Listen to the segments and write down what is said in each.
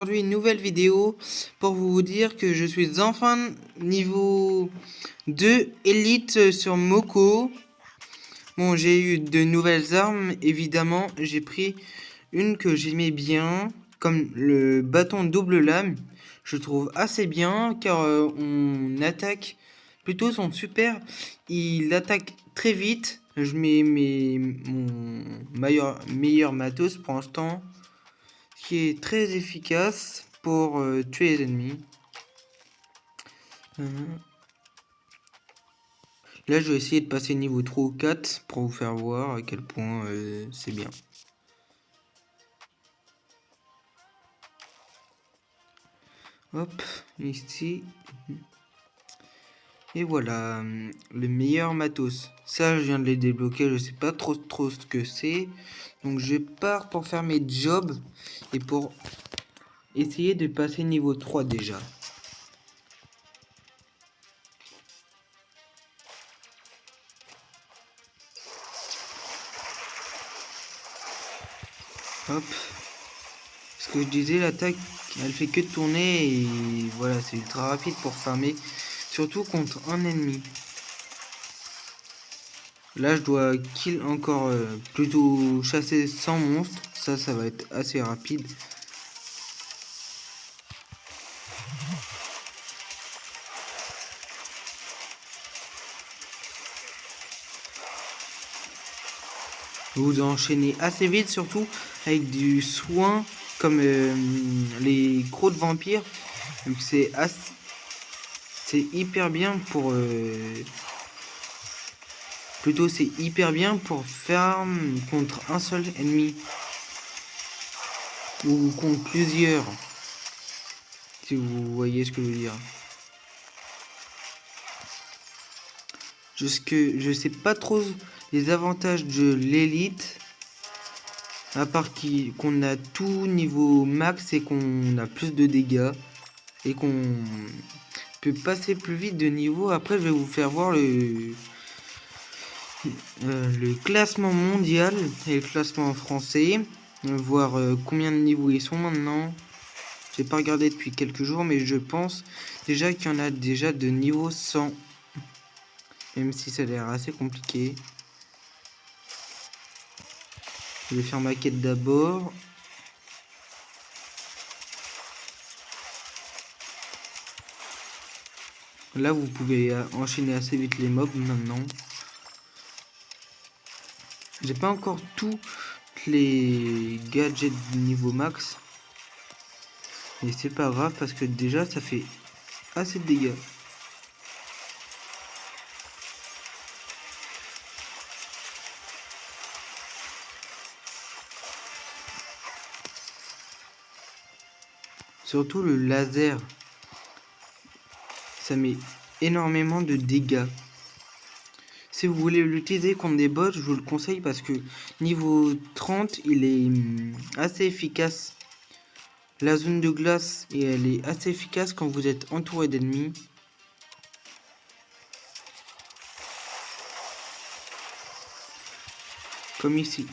Aujourd'hui, une nouvelle vidéo pour vous dire que je suis enfin niveau 2 élite sur Moko. Bon, j'ai eu de nouvelles armes, évidemment. J'ai pris une que j'aimais bien, comme le bâton double lame. Je trouve assez bien car on attaque plutôt son super. Il attaque très vite. Je mets mon meilleur matos pour l'instant, qui est très efficace pour tuer les ennemis. Là, je vais essayer de passer niveau 3 ou 4 pour vous faire voir à quel point c'est bien. Hop, ici. Et voilà, le meilleur matos. Ça, je viens de les débloquer, je sais pas trop ce que c'est. Donc, je pars pour faire mes jobs et pour essayer de passer niveau 3 déjà. Hop. Ce que je disais, l'attaque, elle fait que tourner et voilà, c'est ultra rapide pour farmer. Surtout contre un ennemi. Là, je dois kill encore, plutôt chasser 100 monstres. Ça va être assez rapide. Vous enchaînez assez vite, surtout avec du soin comme les crocs de vampire. Donc c'est hyper bien pour plutôt c'est hyper bien pour farm contre un seul ennemi ou contre plusieurs, si vous voyez ce que je veux dire. Je sais pas trop les avantages de l'élite, à part qu'on a tout niveau max et qu'on a plus de dégâts et qu'on peut passer plus vite de niveau. Après, je vais vous faire voir le classement mondial et le classement français, voir combien de niveaux ils sont maintenant. J'ai pas regardé depuis quelques jours, mais je pense déjà qu'il y en a déjà de niveau 100. Même si ça a l'air assez compliqué. Je vais faire ma quête d'abord. Là, vous pouvez enchaîner assez vite les mobs maintenant. J'ai pas encore tous les gadgets de niveau max. Mais c'est pas grave parce que déjà, ça fait assez de dégâts. Surtout le laser. Ça met énormément de dégâts. Si vous voulez l'utiliser contre des boss, je vous le conseille parce que niveau 30, il est assez efficace. La zone de glace, et elle est assez efficace quand vous êtes entouré d'ennemis. Comme ici.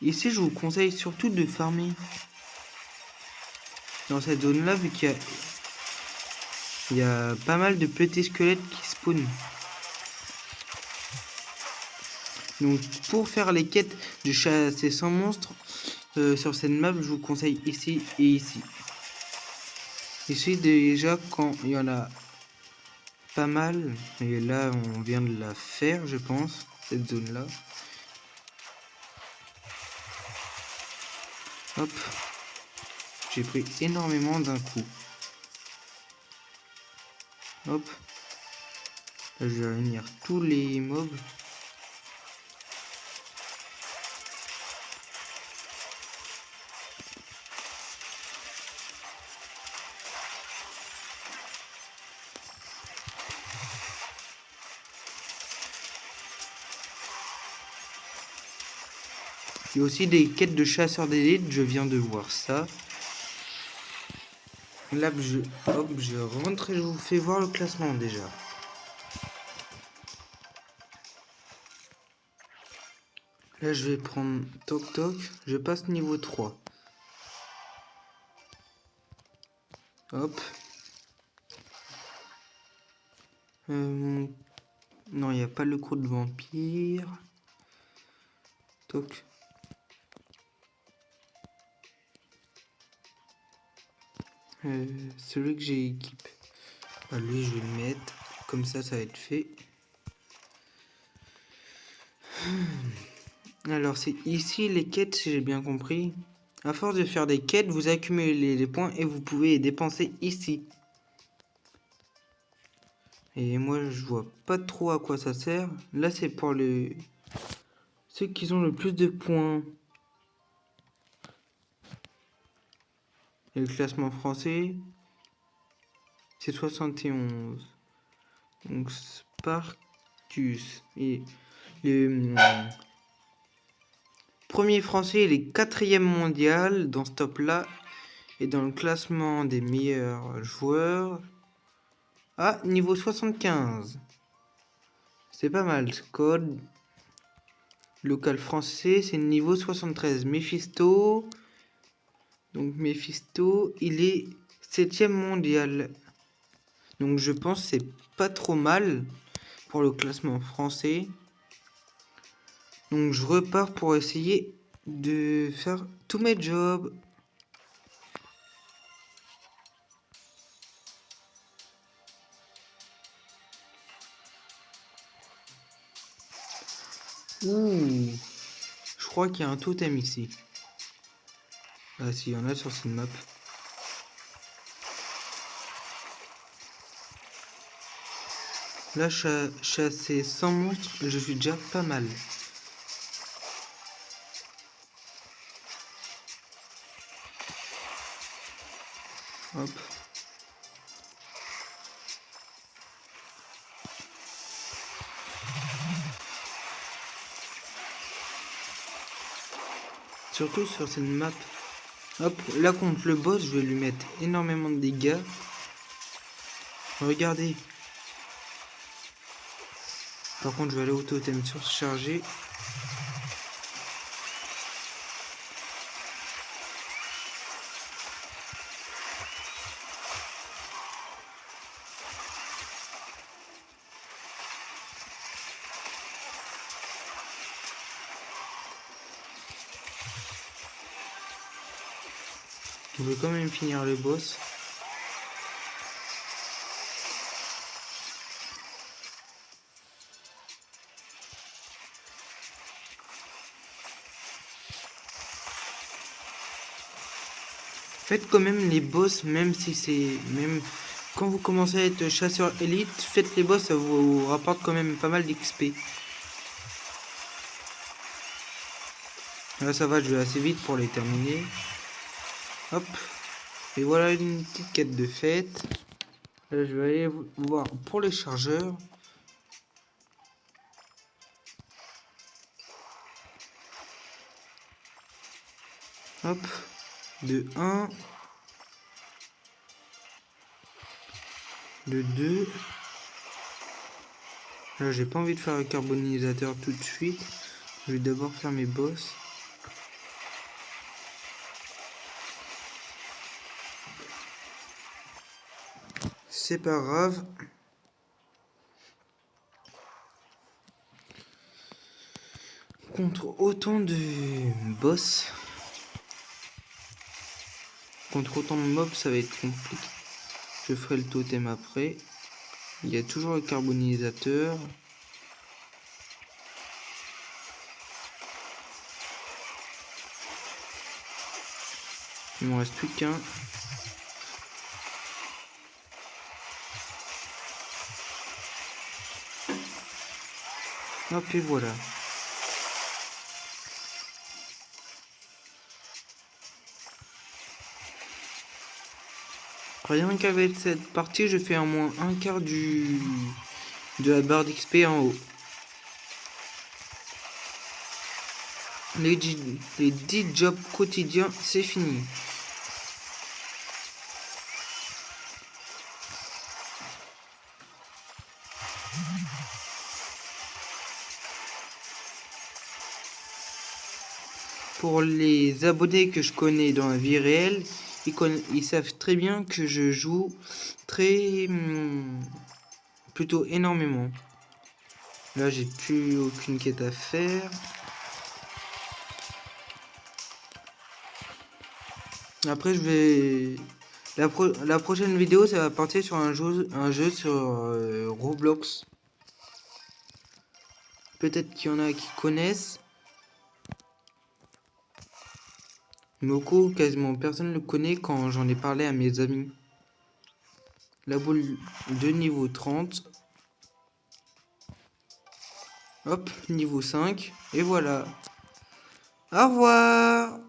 Ici, je vous conseille surtout de farmer dans cette zone-là, vu qu'il y a pas mal de petits squelettes qui spawnent. Donc, pour faire les quêtes de chasser 100 monstres sur cette map, je vous conseille ici et ici. Ici, déjà, quand il y en a pas mal, et là, on vient de la faire, je pense, cette zone-là. Hop. J'ai pris énormément d'un coup. Hop. Là, je vais réunir tous les mobs. Il y a aussi des quêtes de chasseurs d'élite, je viens de voir ça. Là, je rentre et je vous fais voir le classement déjà. Là, je vais prendre toc toc. Je passe niveau 3. Hop. Non, il n'y a pas le cours de vampire. Toc. Celui que j'ai équipé. Ah, lui, je vais le mettre. Comme ça va être fait. Alors, c'est ici les quêtes, si j'ai bien compris. À force de faire des quêtes, vous accumulez les points et vous pouvez les dépenser ici. Et moi, je vois pas trop à quoi ça sert. Là, c'est pour ceux qui ont le plus de points. Et le classement français, c'est 71. Donc, Spartus. Et le premier français, il est 4e mondial dans ce top-là. Et dans le classement des meilleurs joueurs, niveau 75. C'est pas mal. Code local français, c'est niveau 73. Mephisto. Donc Mephisto, il est 7e mondial. Donc je pense que c'est pas trop mal pour le classement français. Donc je repars pour essayer de faire tous mes jobs. Ouh, je crois qu'il y a un totem ici. Ah si, il y en a sur cette map. Là, chasser 100 monstres, je suis déjà pas mal. Hop. Surtout sur cette map. Hop, là contre le boss, je vais lui mettre énormément de dégâts. Regardez. Par contre, je vais aller au totem surchargé. Je veux quand même finir le boss. Faites quand même les boss, même si c'est... Même quand vous commencez à être chasseur élite, faites les boss, ça vous rapporte quand même pas mal d'XP. Là ça va, je vais assez vite pour les terminer. Hop. Et voilà une petite quête de fête. Là je vais aller voir pour les chargeurs. Hop. De 1. De 2. Là j'ai pas envie de faire un carbonisateur tout de suite. Je vais d'abord faire mes boss. C'est pas grave. Contre autant de boss, contre autant de mobs, ça va être compliqué. Je ferai le totem après. Il y a toujours le carbonisateur. Il m'en reste plus qu'un. Hop et voilà. Rien qu'avec cette partie, je fais au moins un quart de la barre d'XP en haut. Les 10 jobs quotidiens, c'est fini. pour les abonnés que je connais dans la vie réelle, ils savent très bien que je joue plutôt énormément. Là, j'ai plus aucune quête à faire. Après, je vais... La prochaine vidéo, ça va partir sur un jeu sur Roblox. Peut-être qu'il y en a qui connaissent. Moko, quasiment personne ne le connaît quand j'en ai parlé à mes amis. La boule de niveau 30. Hop, niveau 5. Et voilà. Au revoir.